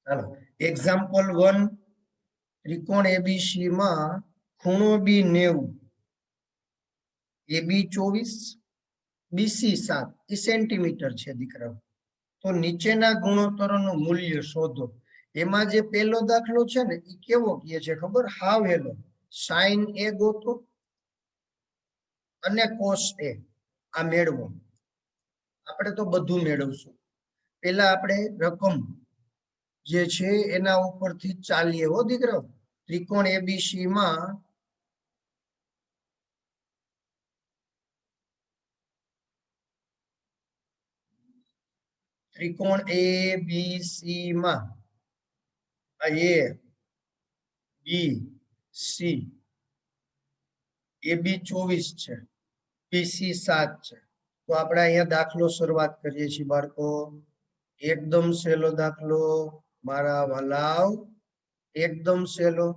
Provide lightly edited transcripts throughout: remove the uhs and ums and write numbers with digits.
ચાલો એક્ઝામ્પલ 1 ત્રિકોણ એબીસી માં ખૂણો બી 90, એબી 24, બીસી 7 એ સેન્ટીમીટર છે દીકરાઓ. તો નીચેના ગુણોત્તરોનું મૂલ્ય શોધો. એમાં જે પહેલો દાખલો છે ને એ કેવો કહે છે ખબર? હાવ હેલો સાઇન એ ગોતો અને કોસ એ આ મેળવો. આપણે તો બધું મેળવશું. પેલા આપણે રકમ જે છે એના ઉપરથી ચાલીએ હો દીકરાઓ. ત્રિકોણ એબીસી માં ત્રિકોણ એબીસી માં આ એ બી સી, એબી 24 છે, બીસી 7 છે. તો આપણે અહીંયા દાખલો શરૂઆત કરીએ છીએ બાળકો. એકદમ સહેલો દાખલો મારા વાલાવ, એકદમ સહેલો.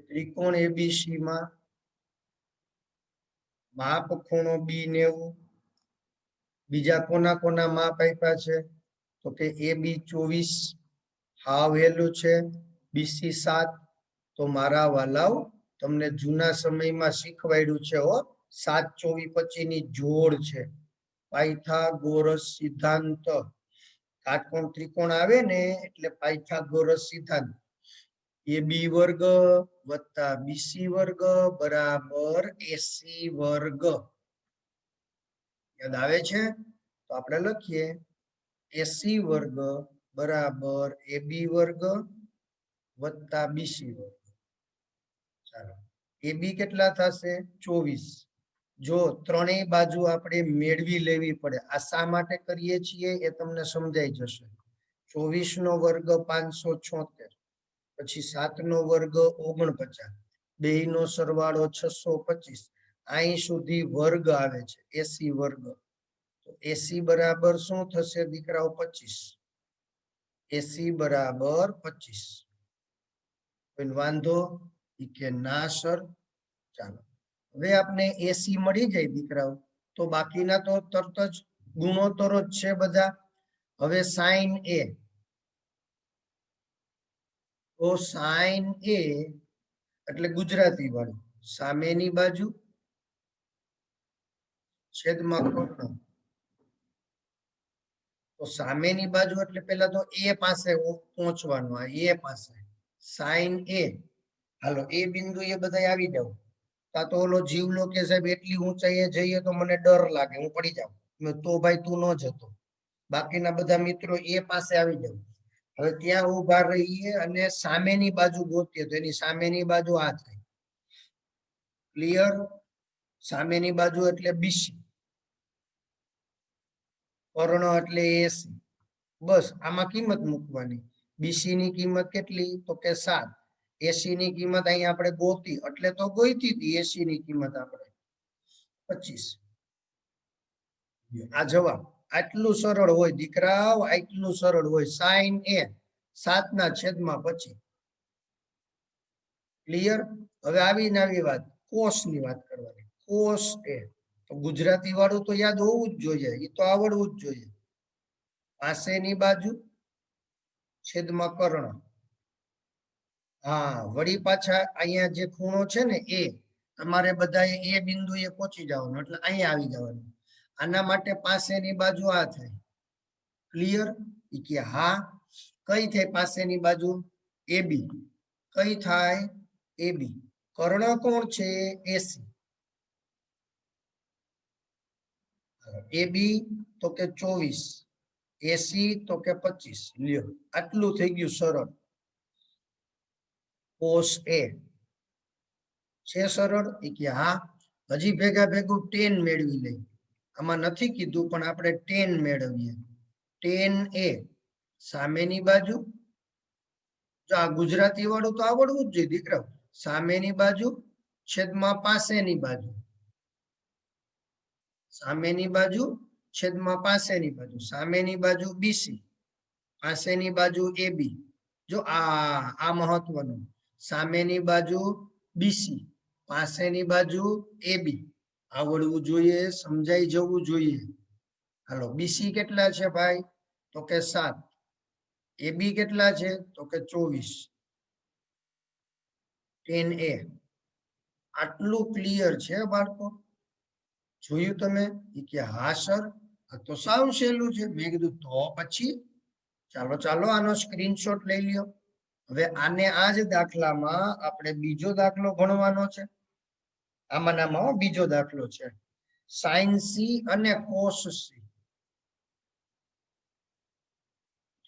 ત્રિકોણ એબીસી માં માપ ખૂણો બી 90. બીજા કોના કોના માપ આપ્યા છે? તો કે એબી 24 હાવ હેલું છે, બીસી 7. તો મારા વાલાવ તમને જૂના સમયમાં શીખવાડ્યું છે હો, 7 24 25 ની જોડ છે. પાયથાગોરસ સિદ્ધાંત. કાટકોણ ત્રિકોણ આવે ને એટલે પાયથાગોરસ સિદ્ધાંત. એબી વર્ગ વત્તા બીસી વર્ગ બરાબર એસી વર્ગ. યાદ આવે છે? તો આપણે લખીએ એસી વર્ગ બરાબર એબી વર્ગ વત્તા બીસી વર્ગ. ચાલો એબી કેટલા થશે? 24. જો ત્રણેય બાજુ આપણે મેળવી લેવી પડે. આ શા માટે કરીએ છીએ એ તમને સમજાઈ જશે. 24 નો વર્ગ 576, પછી 7 નો વર્ગ 49, 2 નો સરવાળો 625. અહીં સુધી વર્ગ આવે છે, એસી વર્ગ. તો એસી બરાબર શું થશે દીકરાઓ? 25. એસી બરાબર 25. કોઈ વાંધો? કે ના સર. ચાલો હવે આપણે એસી મળી જાય દીકરાઓ, તો બાકીના તો તરત જ ગુણોત્તરો જ છે બધા. હવે સાઇન એ, તો સાઇન એ એટલે ગુજરાતી વાળું સામેની બાજુ છેદમાં કર્ણ. તો સામેની બાજુ એટલે પેલા તો એ પાસે પહોંચવાનું. આ એ પાસે સાઇન એ. હાલો એ બિંદુ એ બધા આવી જાવ. તા તો ઓલો જીવલો કે સાહેબ એટલી ઊંચાઈએ જઈએ તો મને ડર લાગે, હું પડી જાઉં. તો ભાઈ તું ન જતો. બાકીના બધા મિત્રો એ પાસે આવી જાવ. હવે ત્યાં ઉભા રહીએ અને સામેની બાજુ ગોતીએ તો એની સામેની બાજુ આ થાય. ક્લિયર? સામેની બાજુ એટલે બીસી, કર્ણ એટલે એસી. બસ આમાં કિંમત મૂકવાની. બીસી ની કિંમત કેટલી? તો કે 7. એસી ની કિંમત અહીંયા આપણે ગોતી એટલે તો ગોઈતી હતી. એસી ની કિંમત આપણે 25. આ જવાબ. આટલું સરળ હોય દીકરાઓ, આટલું સરળ હોય. સાઇન એ 7/25. ક્લિયર? હવે આવીને આવી વાત કોસ ની વાત કરવાની. કોસ એ તો ગુજરાતી વાળું તો યાદ હોવું જ જોઈએ, એ તો આવડવું જ જોઈએ. પાસેની બાજુ છેદમાં કર્ણ. હા વળી પાછા અહીંયા જે ખૂણો છે ને એ તમારે બધાએ એ બિંદુએ પહોંચી જવાનું, એટલે અહીંયા આવી જવાનું. આના માટે પાસેની બાજુ આ થાય. ક્લિયર? કે હા. કઈ થાય પાસેની બાજુ? એબી. કઈ થાય? એબી. કર્ણ કોણ છે? એસી. એબી તો કે 24, એસી તો કે 25. લ્યો આટલું થઈ ગયું સરળ. કોસ એ છે સરળ? કે હા. હજી ભેગા ભેગું ટેન મેળવી લઈ. આમાં નથી કીધું પણ આપણે ટેન મેળવીએ. ટેન એ સામેની બાજુ. જો આ ગુજરાતી વાળું તો આવડવું જ જોઈએ દીકરા. સામેની બાજુ છેદમાં પાસેની બાજુ. સામેની બાજુ છેદમાં પાસેની બાજુ. સામેની બાજુ બીસી, પાસેની બાજુ એબી. જો આ મહત્વનું. સામેની બાજુ બીસી, પાસેની બાજુ એબી. આવડવું જોઈએ, સમજાઈ જવું જોઈએ. હાલો બીસી કેટલા છે ભાઈ? તો કે 7. AB કેટલા છે તો કે 24 10A આટલું ક્લિયર છે બાળકો જોયું તમે કે હા સર આ તો સાવ સહેલું છે મેં કીધું તો પછી ચાલો ચાલો આનો સ્ક્રીનશોટ લઈ લ્યો હવે આને આ જ દાખલામાં આપણે બીજો દાખલો ગણવાનો છે આમાં બીજો દાખલો છે sin C અને cos C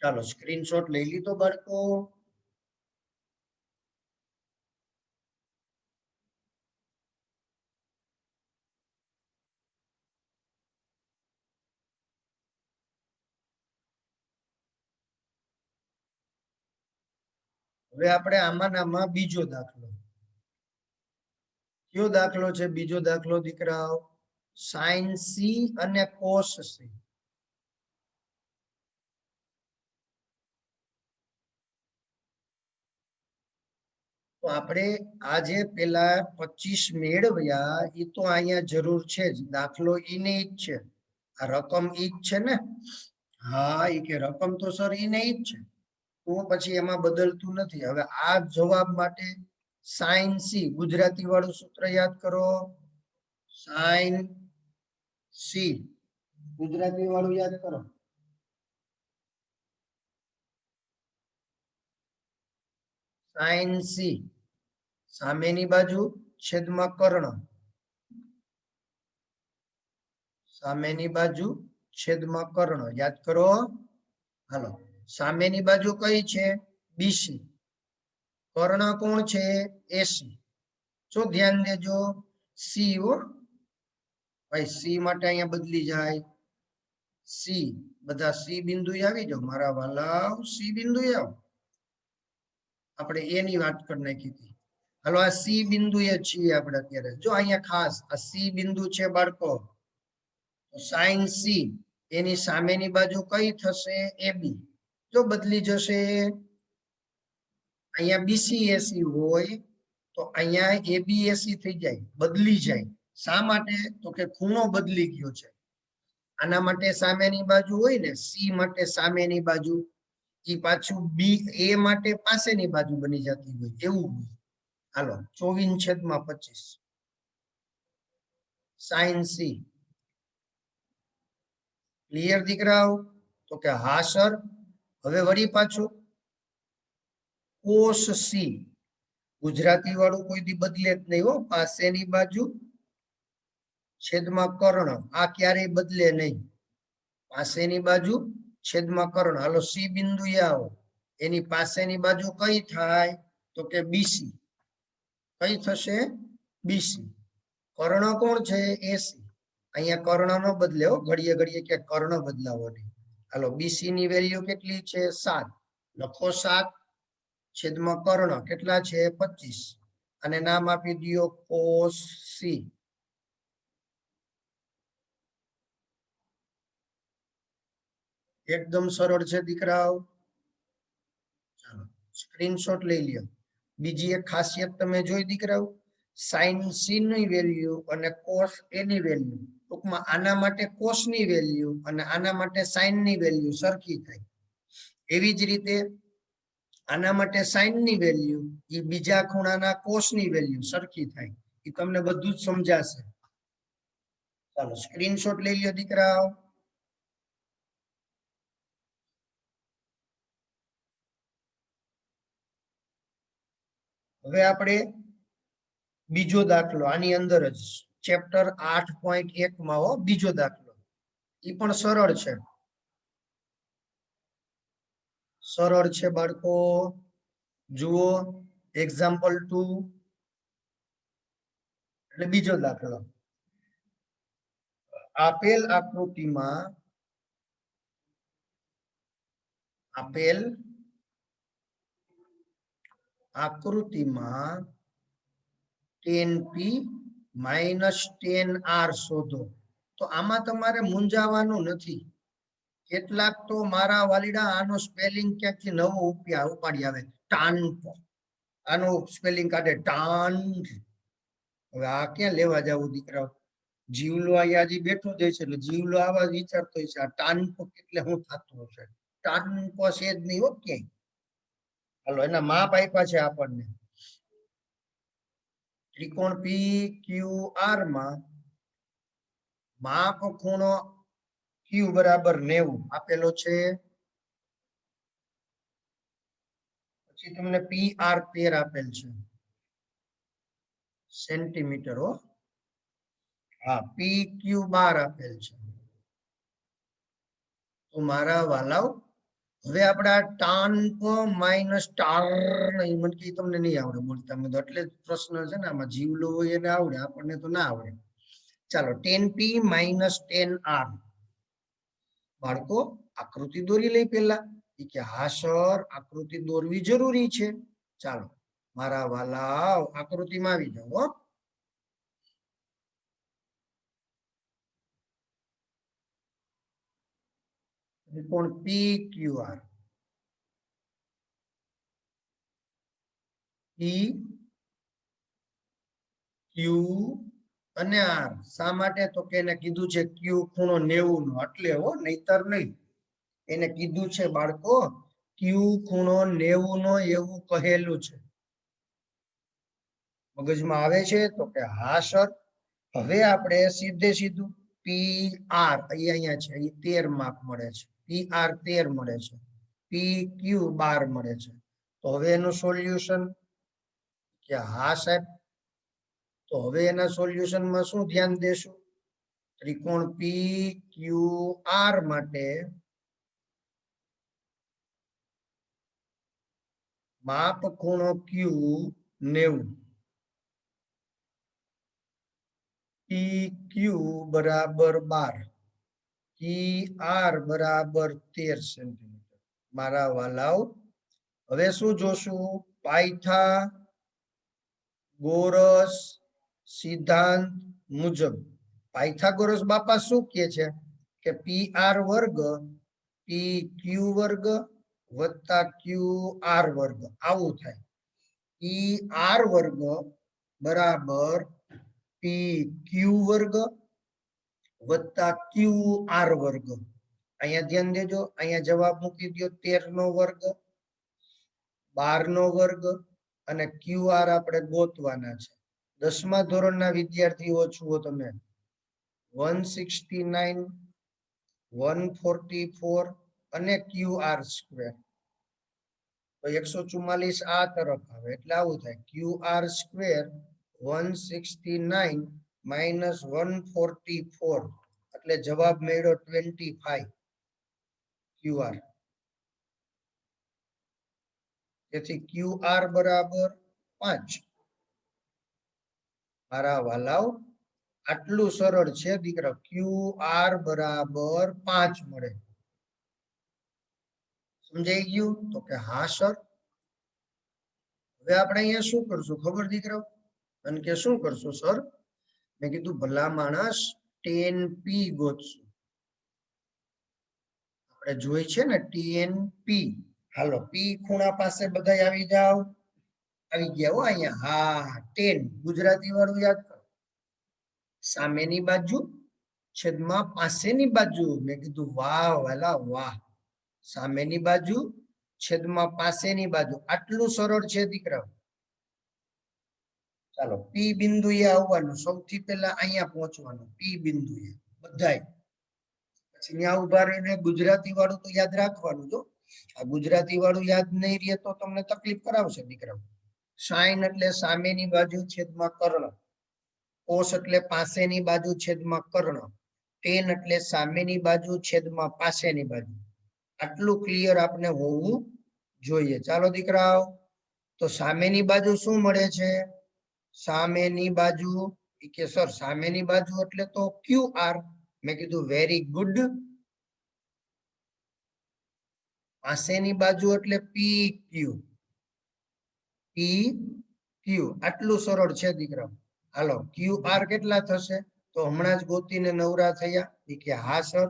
ચાલો સ્ક્રીનશોટ લઈ લીધો બાળકો હવે આપણે આમાં બીજો દાખલો કયો દાખલો છે બીજો દાખલો દીકરાઓ sin C અને cos C તો આપણે આજે પેલા 25 મેળવ્યા એ તો અહીંયા જરૂર છે જ દાખલો ઈને જ છે આ રકમ ઈ જ છે ને હા એ કે રકમ તો સર ઈને ઈ જ છે તો પછી એમાં બદલતું નથી હવે આ જવાબ માટે sin C ગુજરાતી વાળું સૂત્ર યાદ કરો sin C ગુજરાતી વાળું યાદ કરો sin C સામેની બાજુ છેદમાં કર્ણ સામેની બાજુ છેદમાં કર્ણ યાદ કરો હાલો સામેની બાજુ કઈ છે BC કર્ણ કોણ છે AC જો ધ્યાન દેજો C હો ભાઈ C માટે અહીંયા બદલી જાય C બધા C બિંદુ આવી જાઓ મારા વાલાવ C બિંદુ આવો આપણે એ ની વાત કરી નાખી હતી હાલો આ C બિંદુ એ છીએ આપણે અત્યારે જો અહીંયા ખાસ આ C બિંદુ છે બાળકો sin C એની સામેની બાજુ કઈ થશે AB જો બદલી જશે અહીંયા BCAC હોય તો અહીંયા ABAC થઈ જાય બદલી જાય શા માટે તો કે ખૂણો બદલી ગયો છે આના માટે સામેની બાજુ હોય ને C માટે સામેની બાજુ ઈ પાછું A માટે પાસેની બાજુ બની જતી હોય એવું હોય હાલો 24/25 sin C ક્લિયર દીકરાઓ તો કે હા સર હવે વળી પાછું cos C ગુજરાતી વાળું કોઈ દી બદલે જ નહીં હો પાસેની બાજુ છેદમાં કર્ણ આ ક્યારેય બદલે નહીં પાસેની બાજુ છેદમાં કર્ણ હાલો C બિંદુ આવો એની પાસેની બાજુ કઈ થાય તો કે BC કઈ થશે BC કર્ણ કોણ છે AC અહીંયા કર્ણ નો બદલે હો ઘડીએ ઘડીએ કે કર્ણ બદલાવો નહીં હાલો BC ની વેલ્યુ કેટલી છે 7 લખો 7 છેદમાં કર્ણ કેટલા છે 25 અને નામ આપી દો cos C એકદમ સરળ છે દીકરાઓ ચાલો સ્ક્રીનશોટ લઈ લ્યો બીજી એક ખાસિયત તમે જોઈ દીકરાઓ sin C ની વેલ્યુ અને cos A ની વેલ્યુ ટૂંકમાં આના માટે cos ની વેલ્યુ અને આના માટે sin ની વેલ્યુ સરખી થાય એવી જ રીતે આના માટે sin ની વેલ્યુ એ બીજા ખૂણાના cos ની વેલ્યુ સરખી થાય એ તમને બધું જ સમજાશે ચાલો સ્ક્રીનશોટ લઈ લ્યો દીકરાઓ હવે આપણે બીજો દાખલો આની અંદર જ ચેપ્ટર 8.1 માં હો બીજો દાખલો એ પણ સરળ છે બાળકો જુઓ એક્ઝામ્પલ 2 એટલે બીજો દાખલો આપેલ આકૃતિમાં 10p - 10r શોધો તો આમાં તમારે મૂંઝાવાનું નથી કેટલાક તો મારા વાલીડા આનો સ્પેલિંગ ક્યાંકથી નવો ઉપાડી આવે ટાનપ આનો સ્પેલિંગ કાઢે ટાન હવે આ ક્યાં લેવા જવું દીકરાઓ જીવલો અહીંયા હજી બેઠો જ છે એટલે જીવલો આવા વિચારતો છે આ ટાનપ એટલે શું થતું હશે tan cos એ જ નહીં હો ક્યાંય. હાલો એના માપ આપ્યા છે આપણને. ત્રિકોણ PQR માં માપ ખૂણો Q બરાબર 90 આપેલો છે. પછી તમને PR 13 આપેલ છે સેન્ટીમીટર હો. હા PQ 12 આપેલ છે. તો મારા વાલાવ હવે આપણે આ tan માઇનસ ટાર નહીં મને કે તમને નહીં આવડે બોલતા મેં તો એટલે પ્રશ્ન છે ને આમાં જીવલો હોય એને આવડે આપણને તો ના આવડે. ચાલો tan P minus tan R. બાળકો આકૃતિ દોરી લઈ પેલા કે હા સર આકૃતિ દોરવી જરૂરી છે. ચાલો મારા વાલાવ આકૃતિમાં આવી જાઓ. ત્રિકોણ PQR Q અને R શા માટે તો કે એને કીધું છે Q ખૂણો 90 નો એટલે હો નહીતર નહીં. એને કીધું છે બાળકો Q ખૂણો 90 નો એવું કહેલું છે. મગજમાં આવે છે તો કે હા સર. હવે આપણે સીધે સીધું PR અહીંયા છે અહીં 13 માપ મળે છે. PR 13 મળે છે. PQ 12 મળે છે. તો હવે એનું સોલ્યુશન કે હા સાહેબ. તો હવે એના સોલ્યુશનમાં શું ધ્યાન દેશું? ત્રિકોણ PQR માટે માપ ખૂણો Q 90 PQ બરાબર 12 PR બરાબર 13 સેન્ટીમીટર. મારા વાલાવ હવે શું જોશું? પાયથાગોરસ સિદ્ધાંત મુજબ પાયથાગોરસ બાપા શું કહે છે કે PR વર્ગ PQ વર્ગ વત્તા QR વર્ગ આવું થાય. PR વર્ગ બરાબર PQ વર્ગ વત્તા QR વર્ગ. અહીંયા ધ્યાન દેજો અહીંયા જવાબ મૂકી દો 13 નો વર્ગ 12 નો વર્ગ અને QR આપણે ગોતવાના છે. 10મા ધોરણના વિદ્યાર્થીઓ છો તમે 169 144 અને QR સ્ક્વેર તો 144 આ તરફ આવે એટલે આવું થાય QR સ્ક્વેર 169 માઇનસ 144 એટલે જવાબ મળ્યો 25 QR. તેથી QR બરાબર 5. મારા વાલાવ આટલું સરળ છે દીકરા. QR બરાબર 5 મળે. સમજાઈ ગયું? તો કે હા સર. હવે આપણે અહીંયા શું કરશું ખબર દીકરા? અને કે શું કરશું સર? મેં કીધું ભલા માણસ tan P ગોતશું. આપણે જોઈ છે ને tan P. હાલો P ખૂણા પાસે બધા આવી જાવ. આવી ગયા હો અહીંયા. હા tan ગુજરાતી વાળું યાદ કરો. સામેની બાજુ છેદમાં પાસેની બાજુ. મેં કીધું વાહ વાલા વાહ. સામેની બાજુ છેદમાં પાસેની બાજુ આટલું સરળ છે દીકરાઓ. ચાલો P બિંદુએ આવવાનું. સૌથી પહેલા અહીંયા પહોંચવાનું P બિંદુએ બધાય. પછી ત્યાં ઉભા રહીને ગુજરાતી વાળું તો યાદ રાખવાનું જો. આ ગુજરાતી વાળું યાદ નહીં રહે તો તમને તકલીફ કરાવશે દીકરાઓ. સાઈન એટલે સામેની બાજુ છેદમાં કર્ણ. કોસ એટલે પાસેની બાજુ છેદમાં કર્ણ. ટેન એટલે સામેની બાજુ છેદમાં પાસેની બાજુ. આટલું ક્લિયર આપણે હોવું જોઈએ. ચાલો દીકરાઓ તો સામેની બાજુ શું મળે છે? સામેની બાજુ કે સર સામેની બાજુ એટલે તો QR. મેં કીધું વેરી ગુડ. પાસેની બાજુ એટલે PQ. PQ આટલું સરળ છે દીકરાઓ. હાલો QR કેટલા થશે? તો હમણાં જ ગોતીને નવરા થયા કે હા સર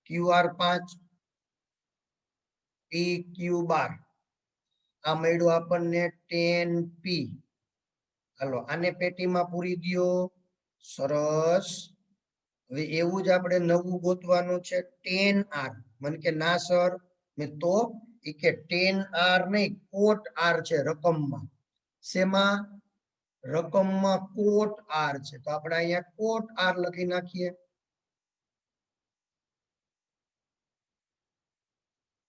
QR 5 PQ 12. આ મળ્યું આપણને tan P. હાલો આને પેટીમાં પૂરી દો. સરસ. હવે એવું જ આપણે નવું ગોતવાનું છે tan R. મને કે ના સર તો એ કે ટેન આર નહીં કોટ આર છે રકમમાં. શેમાં? રકમમાં કોટ આર છે તો આપણે અહીંયા કોટ આર લખી નાખીએ.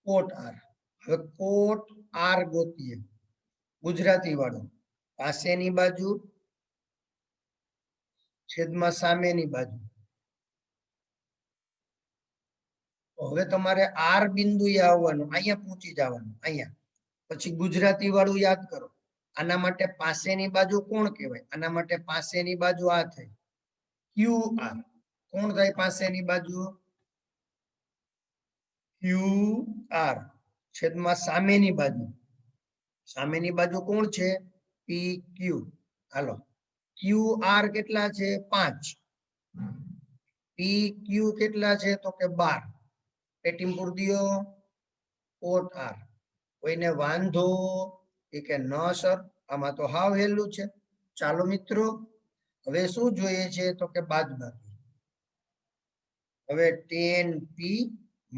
કોટ આર. હવે કોટ આર ગોતીએ ગુજરાતી વાળો. પાસેની બાજુ છેદમાં સામેની બાજુ. હવે તમારે આર બિંદુએ આવવાનું, અહીંયા પહોંચી જવાનું અહીંયા. પછી ગુજરાતી વાળું યાદ કરો. આના માટે પાસેની બાજુ કોણ કહેવાય? આના માટે પાસેની બાજુ આ થઈ ક્યુ આર. કોણ થાય પાસેની બાજુ? Q R. છેદમાં સામેની બાજુ. સામેની બાજુ કોણ છે? પી ક્યુ. હાલો, ક્યુ આર કેટલા છે? 5. પી ક્યુ કેટલા છે? તો કે 12. પેટી પૂર દિયો. કોટ આર. કોઈને વાંધો? એ કે ન સર, આમાં તો હાવ હેલું છે. ચાલો મિત્રો, હવે શું જોઈએ છે? તો કે બાદબાકી. હવે 10p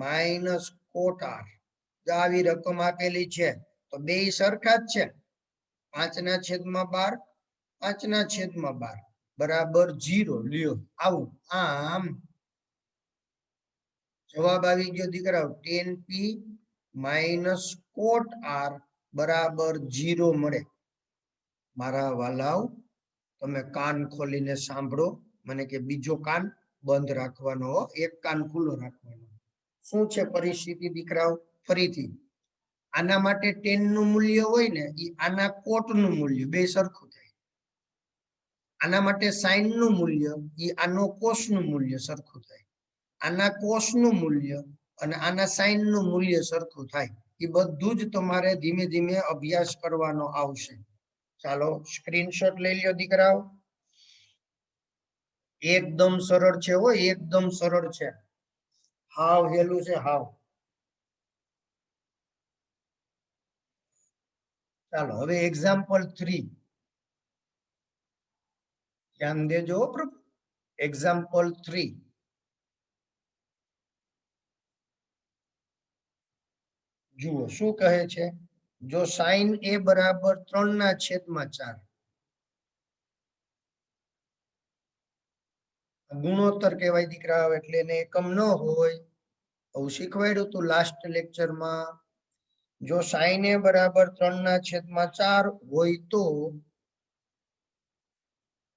માઇનસ કોટ આર. આવી રકમ આપેલી છે તો બે સરખા જ છે. 5/12 5/12 બરાબર 0. લ્યો આવું. આમ જવાબ આવી ગયો દીકરાઓ. 10p માઇનસ કોટ આર બરાબર 0 મળે. મારા વાલાઓ, તમે કાન ખોલીને સાંભળો. મને કે બીજો કાન બંધ રાખવાનો, એક કાન ખુલ્લો રાખવાનો. શું છે પરિસ્થિતિ દીકરાઓ? ફરીથી આના માટે 10 નું મૂલ્ય હોય ને એ આના કોટ નું મૂલ્ય બે સરખું થાય. આના માટે સાઇન નું મૂલ્ય એ આનો કોસ નું મૂલ્ય સરખું થાય. આના કોસ નું મૂલ્ય અને આના સાઇન નું મૂલ્ય સરખું થાય. એ બધું જ તમારે ધીમે ધીમે અભ્યાસ કરવાનો આવશે. ચાલો સ્ક્રીનશોટ લઈ લ્યો દીકરાઓ. એકદમ સરળ છે હો, એકદમ સરળ છે. હાવ હેલું છે હાવ. ચાલો હવે એક્ઝામ્પલ 3 ધ્યાન દેજો પ્રભુ. એક્ઝામ્પલ 3 જુઓ શું કહે છે. જો સાઇન એ બરાબર 3/4 ગુણોત્તર કહેવાય દીકરા, એટલે એને એકમ ન હોય. આવું શીખવાડ્યું હતું લાસ્ટ લેક્ચરમાં. જો સાઇન એ બરાબર 3/4 હોય તો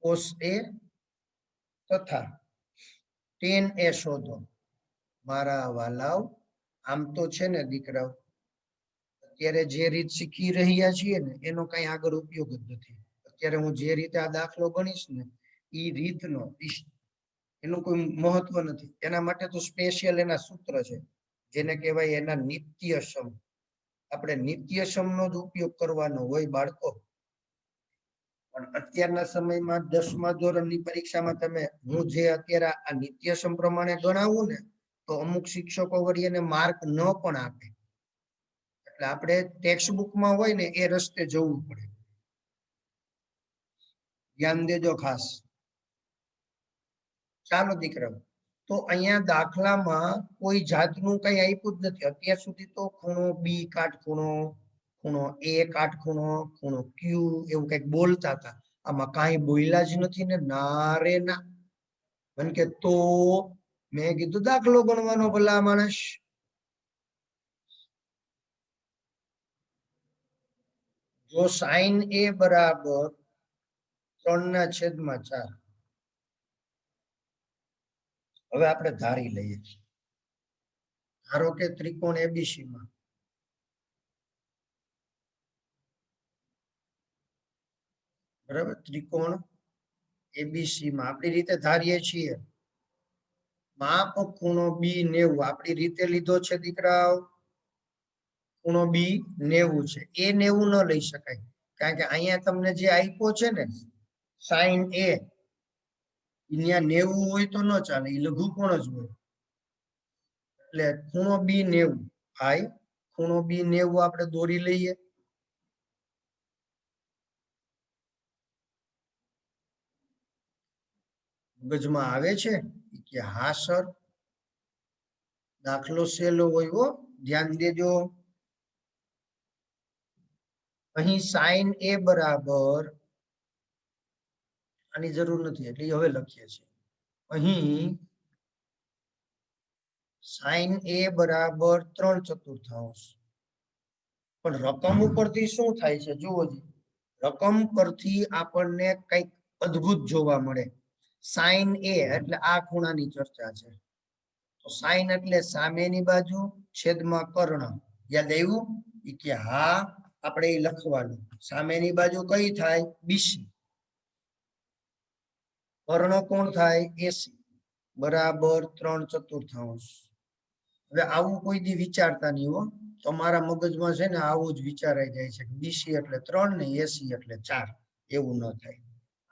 કોસ એ તથા tan એ શોધો. મારા વાલાઓ, આમ તો છે ને દીકરાઓ, અત્યારે જે રીત શીખી રહ્યા છીએ ને એનો કઈ આગળ ઉપયોગ જ નથી. અત્યારે હું જે રીતે આ દાખલો ગણીશ ને એ રીતનો એનું કોઈ મહત્વ નથી. એના માટે તો સ્પેશિયલ એના સૂત્ર છે, જેને કહેવાય એના નિત્ય સમ. આપણે નિત્ય સમનો જ ઉપયોગ કરવાનો હોય બાળકો. પણ અત્યારના સમયમાં 10મા ધોરણની પરીક્ષામાં તમે હું જે અત્યારે આ નિત્ય સમ પ્રમાણે ગણાવું ને તો અમુક શિક્ષકો વળી એને માર્ક ન પણ આપે. એટલે આપણે ટેક્સ્ટ બુકમાં હોય ને એ રસ્તે જવું પડે. ધ્યાન દેજો ખાસ. ચાલો દીકરાઓ, તો અહીંયા દાખલામાં કોઈ જાતનું કઈ આપ્યું જ નથી અત્યાર સુધી. તો ખૂણો બી કાટખૂણો, ખૂણો એ કાટખૂણો, ખૂણો ક્યુ એવું કઈક બોલતા હતા. આમાં કાંઈ બોલ્યા જ નથી ને. ના રે ના. મને કે તો મેં કીધું દાખલો ગણવાનો ભલા માણસ. જો સાઇન એ બરાબર 3/4. હવે આપણે ધારી લઈએ. ધારો કે ત્રિકોણ એબીસી માં બરાબર, ત્રિકોણ એબીસી માં આપણી રીતે ધારીએ છીએ. માપ ખૂણો બી 90 આપણી રીતે લીધો છે દીકરાઓ. ખૂણો બી 90 છે. એ 90 ન લઈ શકાય, કારણ કે અહીંયા તમને જે આપ્યો છે ને સાઇન એ, અહીંયા 90 હોય તો ન ચાલે, એ લઘુકોણ જ હોય. એટલે ખૂણો બી 90 થાય. ખૂણો બી 90 આપણે દોરી લઈએ. મગજમાં આવે છે કે હા સર, દાખલો સહેલો હોય હો, ધ્યાન દેજો અહીં sin a બરાબર આની જરૂર નથી એટલે હવે લખીએ છીએ અહીં sin a બરાબર 3/4 પણ રકમ ઉપરથી શું થાય છે જુઓ રકમ પરથી આપણને કઈક અદ્ભુત જોવા મળે sin a એટલે આ ખૂણાની ચર્ચા છે તો sin એટલે સામેની બાજુ છેદમાં કર્ણ યાદ આવ્યું કે હા આપણે એ લખવાનું સામેની બાજુ કઈ થાય બીસી કર્ણ કોણ થાય એસી બરાબર 3/4 હવે આવું કોઈ દી વિચારતા નહીં હો તમારા મગજમાં છે ને આવું જ વિચારાઈ જાય છે બીસી એટલે 3 ને એસી એટલે 4 એવું ન થાય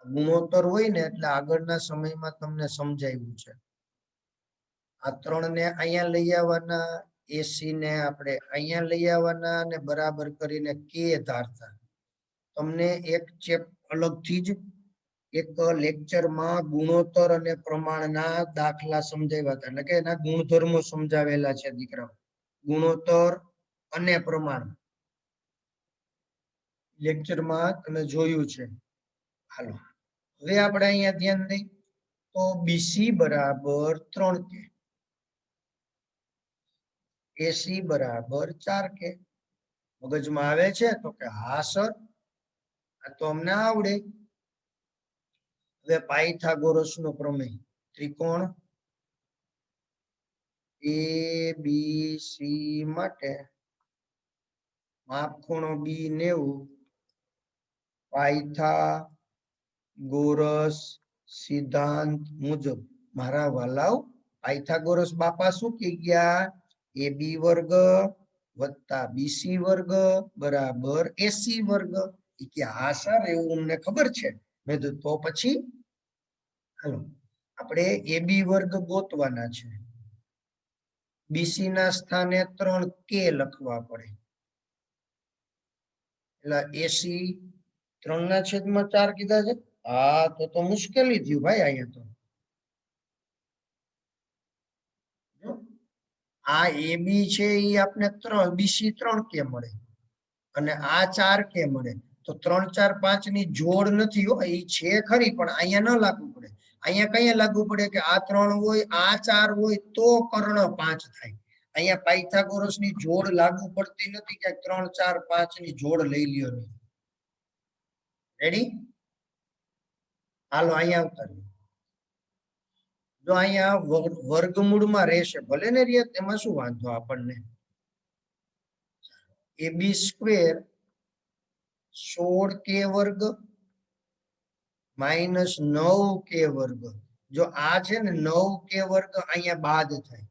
ગુણોત્તર હોય ને એટલે આગળના સમયમાં તમને સમજાવ્યું છે આ 3 ને અહીંયા લઈ આવવાના એસી ને આપણે અહીંયા લઈ આવવાના અને બરાબર કરીને કે ધારતા તમને એક ચેપ અલગથી જ એક લેક્ચરમાં ગુણોત્તર અને પ્રમાણના દાખલા સમજાવ્યા હતા એટલે કે એના ગુણધર્મો સમજાવેલા છે દીકરાઓ ગુણોત્તર અને પ્રમાણ લેક્ચરમાં તમે જોયું છે હાલો હવે આપણે અહીંયા ધ્યાન દઈ તો બીસી બરાબર 3 કે એસી બરાબર 4 કે મગજમાં આવે છે તો કે હા સર આ તો અમને આવડે હવે પાયથાગોરસ નો પ્રમેય ત્રિકોણ એ બી સી માટે માપખૂણો બી 90 પાયથાગોરસ સિદ્ધાંત મુજબ મારા વાલાઓ પાયથાગોરસ બાપા શું કહી ગયા એ બી વર્ગ વત્તા બીસી વર્ગ બરાબર એસી વર્ગ કે હા સર એવું અમને ખબર છે મેં તો પછી હાલો આપણે એ બી વર્ગ ગોતવાના છે બીસી ના સ્થાને 3 કે લખવા પડે એટલે એસી 3/4 કીધા છે હા તો મુશ્કેલી થયું ભાઈ અહીંયા તો આ એ બી છે એ આપણે 3 બીસી 3 કે મળે અને આ 4 કે મળે તો 3 4 5 ની જોડ નથી હો એ છે ખરી પણ અહીંયા ન લાગુ પડે અહીંયા કયા લાગુ પડે કે આ 3 હોય આ 4 હોય તો કર્ણ 5 થાય અહીંયા પાયથાગોરસ ની જોડ લાગુ પડતી નથી કે 3 4 5 ની જોડ લઈ લ્યો નહીં રેડી હાલો અહીંયા ઉતારીએ જો અહીંયા વર્ગમૂળમાં રહેશે ભલે ને રે તેમાં શું વાંધો આપણને એ બી સ્ક્વેર 16 કે વર્ગ માઇનસ 9 કે વર્ગ જો આ છે ને 9 કે વર્ગ અહીંયા બાદ થાય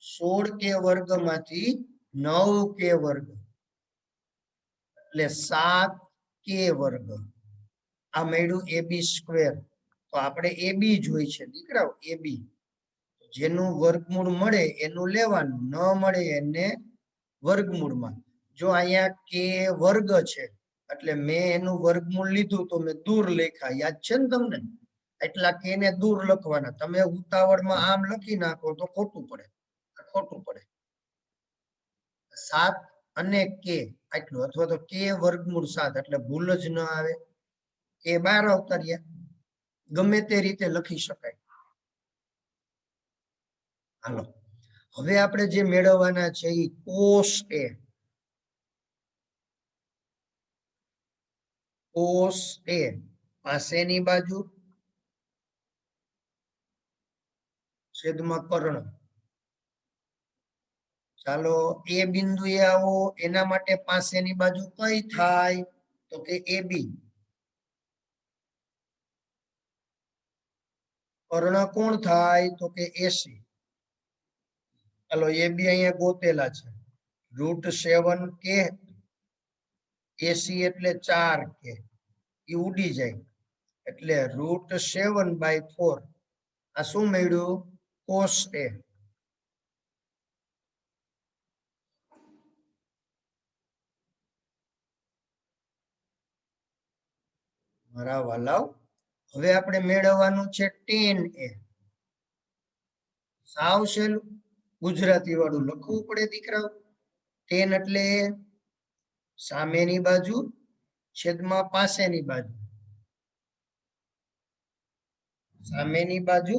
16 કે વર્ગ માંથી 9 કે વર્ગ એટલે 7 કે વર્ગ આ મળ્યું એ બી સ્ક્વેર તો આપણે એ બી જોઈ છે દીકરાઓ એ બી જેનું વર્ગમૂળ મળે એનું લેવાનું ન મળે એને વર્ગમૂળમાં જો અહીંયા કે વર્ગ છે એટલે મેં એનું વર્ગમૂળ લીધું તો મેં દૂર લખ્યા યાદ છે ને તમને એટલા કે ને દૂર લખવાના તમે ઉતાવળમાં આમ લખી નાખો તો ખોટું પડે 7 અને કે આટલું અથવા તો કે વર્ગમૂળ 7 એટલે ભૂલ જ ન આવે કે 12 અવતાર્યા ગમે તે રીતે લખી શકાય હાલો હવે આપણે જે મેળવવાના છે એ કોસ એ પાસેની બાજુ છેદમાં કર્ણ ચાલો એ બિંદુએ આવો એના માટે પાસેની બાજુ કઈ થાય તો કે એ બી કર્ણ કોણ થાય તો કે એસી ચાલો એ બી અહીંયા ગોતેલા છે √7 કે એસી એટલે 4 કે એ ઉડી જાય એટલે √7/4 આ શું મળ્યું કોસ એ મારા વાલાઓ હવે આપણે મેળવવાનું છે tan એ સાવ સહેલું ગુજરાતી વાળું લખવું પડે દીકરાઓ tan એટલે સામેની બાજુ છેદમાં પાસેની બાજુ, સામેની બાજુ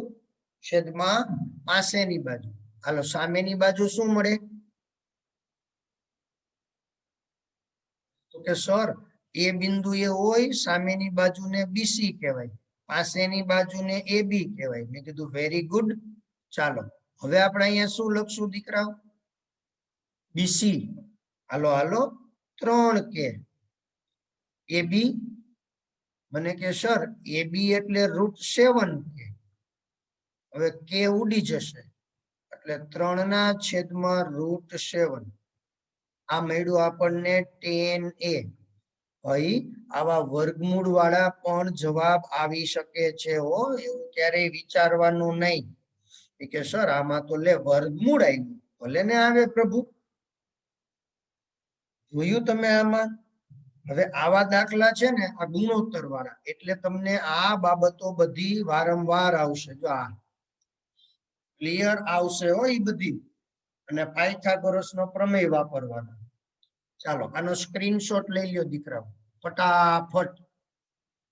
છેદમાં પાસેની બાજુ. હાલો સામેની બાજુ શું મળે? તો કે સર એ બિંદુ એ હોય સામેની બાજુને બીસી કહેવાય, પાસેની બાજુને AB કહેવાય. મેં કીધું વેરી ગુડ. ચાલો હવે આપણે અહીંયા શું લખશું દીકરાઓ? બીસી. હાલો હાલો 3K. AB મને કે સર AB એટલે √7K. હવે K ઉડી જશે એટલે 3/√7. આ મળ્યું આપણને tan A. ભાઈ આવા વર્ગમૂળ વાળા પણ જવાબ આવી શકે છે હો, એવું ક્યારેય વિચારવાનું નહીં કે સર આમાં તો લે વર્ગમૂળ આવ્યું, ભલે ને આવે પ્રભુ. જોયું તમે આમાં? હવે આવા દાખલા છે ને આ ગુણોત્તર વાળા, એટલે તમને આ બાબતો બધી વારંવાર આવશે. જો આ ક્લિયર આવશે હો એ બધી. અને પાયથાગોરસનો પ્રમેય વાપરવાનો. ચાલો આનો સ્ક્રીનશોટ લઈ લ્યો દીકરાઓ ફટાફટ.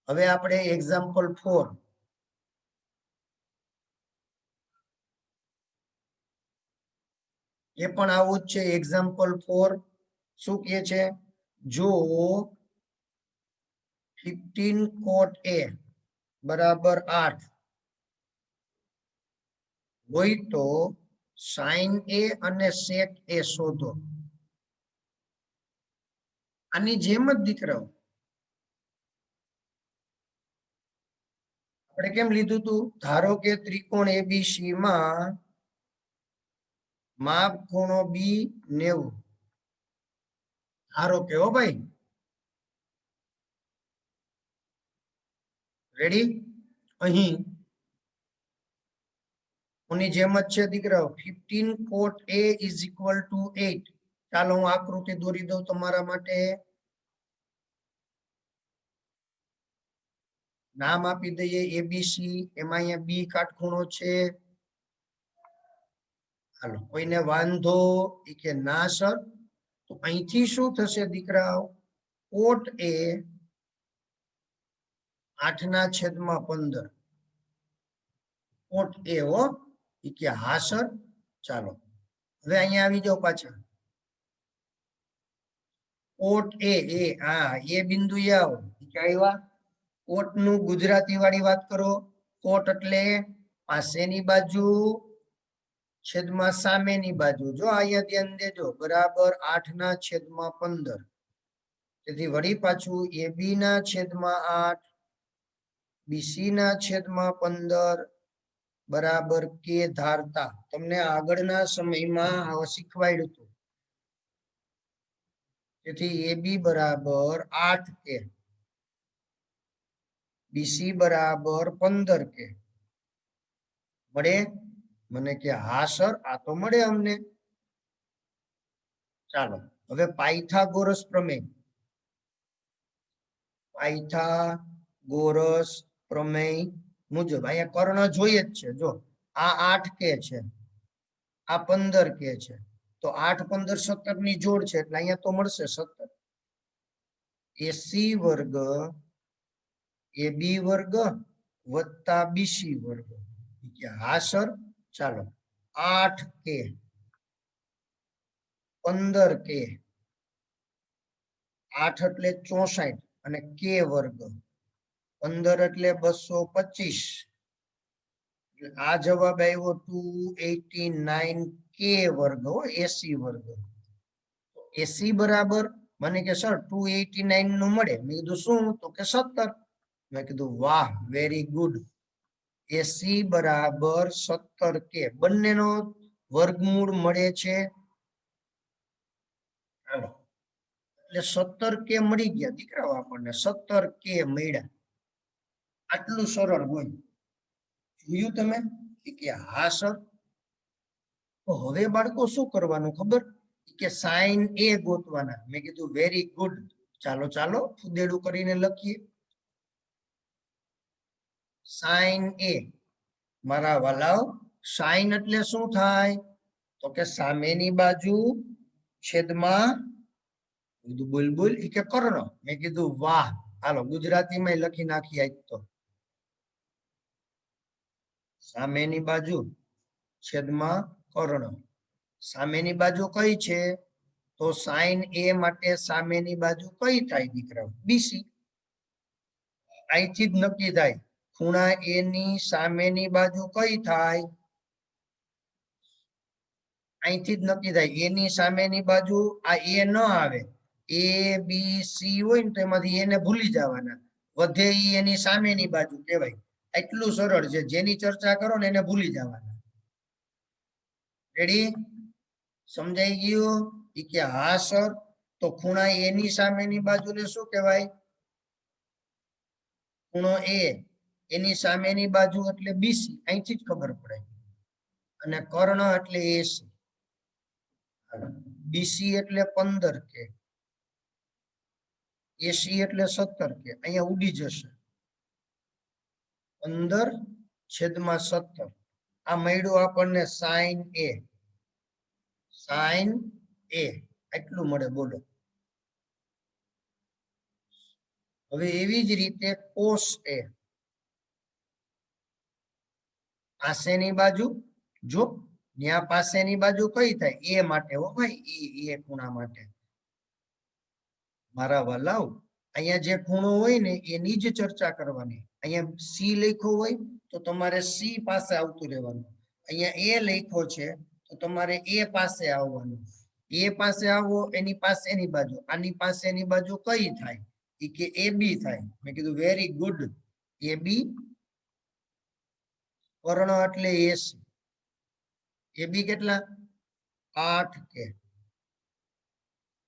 હવે આપણે એક્ઝામ્પલ 4. એ પણ આવું જ છે. એક્ઝામ્પલ 4 શું કહે છે? જો 15 cot A બરાબર 8 હોય તો sin A અને sec A શોધો. આની જેમ જ દીકરાઓ આપણે કેમ લીધું હતું? ધારો કે ત્રિકોણ ABC માં માપ ખૂણો B 90. ધારો કે હો ભાઈ, રેડી? અહીં ઓની જેમ જ છે દીકરાઓ. 15 cot A is equal to 8. ચાલો હું આકૃતિ દોરી દઉં તમારા માટે. નામ આપી દઈએ ABC. એમાં અહીંયા B કાટખૂણો છે. હાલો કોઈને વાંધો? એ કે ના સર. તો અહીંથી શું થશે દીકરાઓ? cot A 8/15. cot A હો. એ કે હા સર. ચાલો હવે અહીંયા આવી જાઓ પાછા. cot A હા એ બિંદુ આવો. કે આવ્યા? કોટ નું ગુજરાતી વાળી વાત કરો. કોટ એટલે પાસેની બાજુ છેદમાં સામેની બાજુ. જો અહીંયા ધ્યાન દેજો. બરાબર 8/15. તેથી વળી પાછું AB ના છેદમાં 8 BC ના છેદમાં 15 બરાબર K ધારતા. તમને આગળના સમયમાં શીખવાડ્યું હતું. તેથી AB બરાબર 8K, BC બરાબર 15K. મળે? મને કે હા સર આ તો મળે અમને. ચાલો હવે પાયથાગોરસ પ્રમેય. પાયથાગોરસ પ્રમેય મુજબ અહીંયા કર્ણ જોઈએ જ છે. જો આ 8K છે, આ 15K છે. તો 8, 15, 17 ની જોડ છે એટલે અહીંયા તો મળશે 17. AC વર્ગ AB વર્ગ વત્તા BC વર્ગ. હા સર. ચાલો 8K 15K 8 એટલે 64 અને K વર્ગ 15 એટલે 225. આ જવાબ આવ્યો 289K વર્ગ હો. AC વર્ગ. AC બરાબર મને કે સર 289 નું મળે. મેં કીધું શું? તો કે 17. મેં કીધું વાહ વેરી ગુડ. AC બરાબર 17K. બંનેનો વર્ગમૂળ મળે છે. ચાલો એટલે 17K મળી ગયા દીકરાઓ. આપણને 17K મળ્યા. આટલું સરળ હોય. જોયું તમે? કે હા સર. તો હવે બાળકો શું કરવાનું ખબર? કે sin A ગોતવાના. મેં કીધું વેરી ગુડ. ચાલો ચાલો ફુદેડું કરીને લખીએ. sin A મારા વાલાઓ, sin એટલે શું થાય? તો કે સામેની બાજુ છેદમાં બુલબુલ ઈ કે કર્ણ. મેં કીધું વાહ. હાલો ગુજરાતીમાં લખી નાખી આજ તો. સામેની બાજુ છેદમાં કર્ણ. સામેની બાજુ કઈ છે? તો સાઈન એ માટે સામેની બાજુ કઈ થાય દીકરાઓ? બીસી. અહીંથી જ નક્કી થાય. ખૂણા એ ની સામેની બાજુ કઈ થાય? અહીંથી જ નક્કી થાય. એની સામેની બાજુ આ એ ન આવે. એ બી સી હોય ને તો એમાંથી એને ભૂલી જવાના. વધે ઈ એની સામેની બાજુ કહેવાય. એટલું સરળ છે. જેની ચર્ચા કરો ને એને ભૂલી જવાના. રેડી? સમજાઈ ગયું? ઈ કે હા સર. તો ખૂણા એની સામેની બાજુને શું કહેવાય? ખૂણો એ એની સામેની બાજુ એટલે બીસી. અહીંથી જ ખબર પડે. અને કર્ણ એટલે એસી. બીસી એટલે 15 કે. એસી એટલે 17 કે. અહીંયા ઉડી જશે. 15/17. આ મળ્યું આપણને સાઈન એ. સાઈન એ એટલું મળે. બોલો. હવે એવી જ રીતે કોસ એ. પાસેની બાજુ જો ત્યાં પાસેની બાજુ કઈ થાય? એ માટે હો ભાઈ. એ ખૂણા માટે. મારા વાલાઓ, અહીંયા જે ખૂણો હોય ને એની જ ચર્ચા કરવાની. અહીંયા સી લખ્યો હોય તો તમારે સી પાસે આવતું રહેવાનું. અહીંયા એ લખ્યો છે તો તમારે એ પાસે આવવાનું. એ પાસે આવો, એની પાસેની બાજુ. આની પાસેની બાજુ કઈ થાય? એ કે એ બી થાય. મેં કીધું વેરી ગુડ. એ બી. કર્ણ એટલે એસી. એ બી કેટલા? 8 કે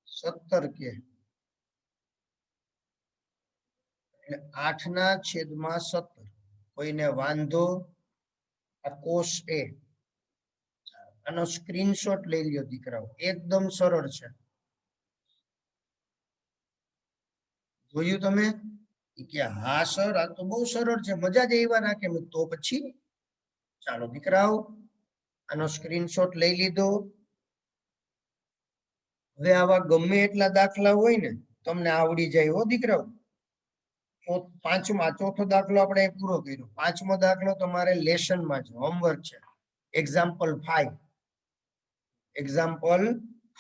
17 કે. 8/17. કોઈને વાંધો? આ કોષ એ. આનો સ્ક્રીનશોટ લઈ લ્યો દીકરાઓ. એકદમ સરળ છે. જોયું તમે? કે હા સર આ તો બહુ સરળ છે. મજા જ એવા રાખે. તો પછી ચાલો દીકરાઓ, આનો સ્ક્રીનશોટ લઈ લીધો. હવે આવા ગમે એટલા દાખલા હોય ને તમને આવડી જાય હો દીકરાઓ. ચોથો દાખલો આપણે પૂરો કર્યો. 5મો દાખલો તમારે લેસનમાં છે, હોમવર્ક છે. એક્ઝામ્પલ 5. એક્ઝામ્પલ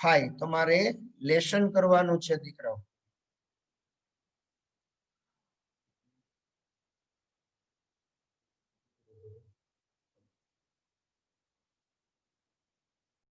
5 તમારે લેસન કરવાનું છે દીકરાઓ.